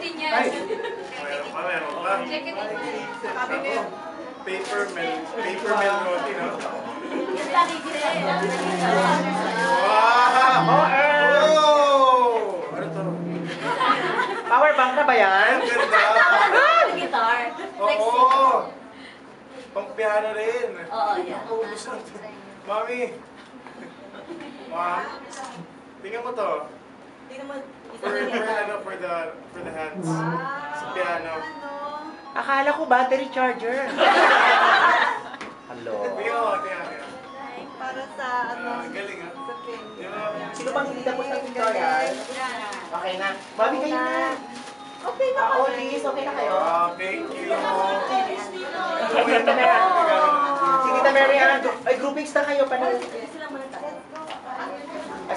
din yan. Meron pa. Check it out. Paper mill roti, no? Yung lagi din. Wow! Oh! Ano to? Power bank na ba yan? Ang ganda! Guitar. Oo! Pang piano rin. Oo, yan. Mami! Ma'am? Tingnan mo to. For the hands. Sa piano. Akala ko battery charger. Hello. Tingnan mo. Para sa Ang galing, ha? sa pin. Sino bang hindi tapos ng tutorial? Okay na. Mami, kayo na. Okay na Oo, kami. Liz, okay na kayo? Thank you. Si Tita Mary Ann, ay groupings na kayo. Paano?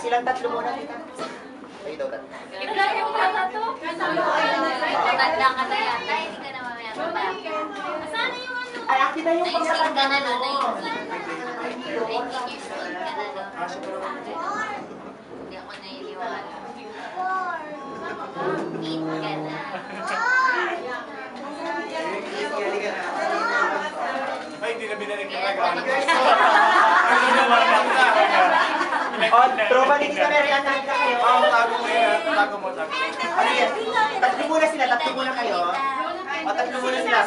Silang tatlo muna, Tita. Ay, daw tatlo. Ilan yung bata to? Matanda ka na yata, hindi ka na mamaya pa. Sana yung ano? Ay, akin na yung 19 ka pagkakanda na ko. no, 19. 19 years old ka na no. Hindi ako naiiwala. 8 ka na. Ay, hindi na binalik na regalo. Ay, nawalan na. O, tropa ni Tita Mary Ann, kain ka kayo. Oo, tago mo yan. Tago mo. Ano yan? Tatlo muna sila, tatlo muna kayo. O, tatlo muna sila.